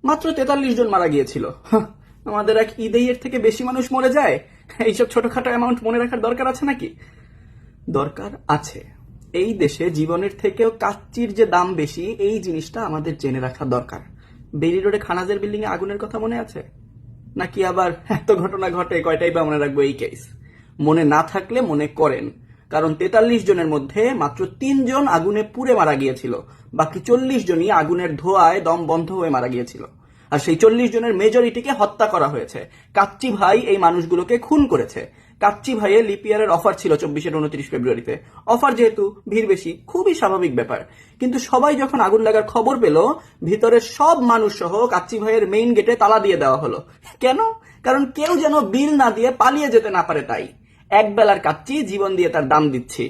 মাত্র 43 জন মারা গিয়েছিল। আমাদের এক ঈদেই এর থেকে বেশি মানুষ মরে যায়? এইসব ছোটখাটো অ্যামাউন্ট মনে রাখার দরকার আছে নাকি? দরকার আছে। এই দেশে জীবনের থেকেও কাচ্চির যে দাম বেশি, এই জিনিসটা আমাদের জেনে রাখা দরকার। বেরি রোডে খানাজের বিল্ডিং এ আগুনের কথা মনে আছে? নাকি আবার এত ঘটনা ঘটে কয়টাই বা মনে রাখবো এই কেস? মনে না থাকলে মনে করেন, কারণ 43 জনের মধ্যে মাত্র 3 জন আগুনে পুড়ে মারা গিয়েছিল, বাকি 40 জনই আগুনের ধোঁয়ায় দম বন্ধ হয়ে মারা গিয়েছিল। আর সেই 40 জনের মেজরিটিকে হত্যা করা হয়েছে। কাচ্চি ভাই এই মানুষগুলোকে খুন করেছে। কাচ্চি ভাইয়ের লিপিয়ারের অফার ছিল 24-29 ফেব্রুয়ারিতে। অফার যেহেতু, ভিড় বেশি, খুবই স্বাভাবিক ব্যাপার। কিন্তু সবাই যখন আগুন লাগার খবর পেল, ভিতরের সব মানুষ সহ কাচ্চি ভাইয়ের মেইন গেটে তালা দিয়ে দেওয়া হলো। কেন? কারণ কেউ যেন বিল না দিয়ে পালিয়ে যেতে না পারে তাই। এক বেলার কাচ্চি জীবন দিয়ে তার দাম দিচ্ছি।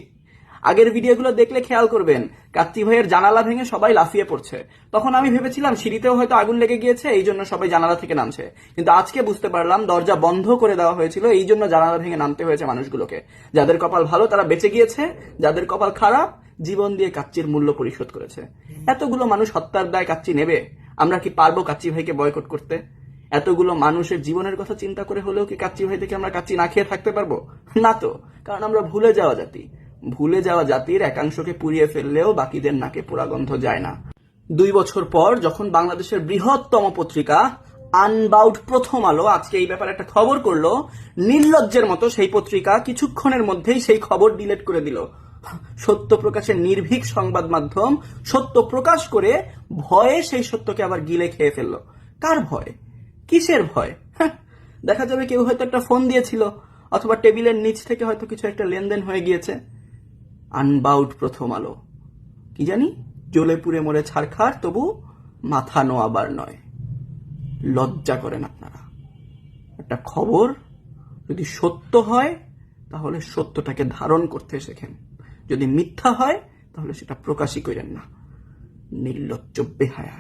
আগের ভিডিওগুলো দেখলে খেয়াল করবেন, কাচ্চি ভাইয়ের জানালা ভেঙে সবাই লাফিয়ে পড়ছে। তখন আমি ভেবেছিলাম সিঁড়িতেও হয়তো আগুন লেগে গিয়েছে, এই জন্য সবাই জানালা থেকে নামছে। কিন্তু আজকে বুঝতে পারলাম দরজা বন্ধ করে দেওয়া হয়েছিল, এই জন্য জানালা ভেঙে নামতে হয়েছে মানুষগুলোকে। যাদের কপাল ভালো তারা বেঁচে গিয়েছে, যাদের কপাল খারাপ জীবন দিয়ে কাচ্চির মূল্য পরিশোধ করেছে। এতগুলো মানুষ হত্যার দায় কাচ্চি নেবে? আমরা কি পারবো কাচ্চি ভাইকে বয়কট করতে? এতগুলো মানুষের জীবনের কথা চিন্তা করে হলেও কি কাচ্চি ভাই থেকে আমরা কাচ্চি না খেয়ে থাকতে পারবো? না তো, কারণ আমরা ভুলে যাওয়া জাতি। ভুলে যাওয়া জাতির একাংশকে পুড়িয়ে ফেললেও বাকিদের নাকে পোড়া গন্ধ যায় না। 2 বছর পর যখন বাংলাদেশের বৃহত্তম পত্রিকা আনবাউড প্রথম আলো আজকে এই ব্যাপারে একটা খবর করলো, নির্লজ্জের মতো সেই পত্রিকা কিছুক্ষণের মধ্যেই সেই খবর ডিলিট করে দিল। সত্য প্রকাশের নির্ভীক সংবাদ মাধ্যম সত্য প্রকাশ করে ভয়ে সেই সত্যকে আবার গিলে খেয়ে ফেললো। কার ভয়? কিসের ভয়? দেখা যাবে কেউ হয়তো একটা ফোন দিয়েছিল, অথবা টেবিলের নিচ থেকে হয়তো কিছু একটা লেনদেন হয়ে গিয়েছে। আনবাউড প্রথম আলো, কি জানি জ্বলে পুড়ে মরে ছারখার, তবু মাথা নোয়াবার নয়। লজ্জা করেন আপনারা? একটা খবর যদি সত্য হয় তাহলে সত্যটাকে ধারণ করতে শেখেন, যদি মিথ্যা হয় তাহলে সেটা প্রকাশই করেন না। নির্লজ্জ বেহায়া।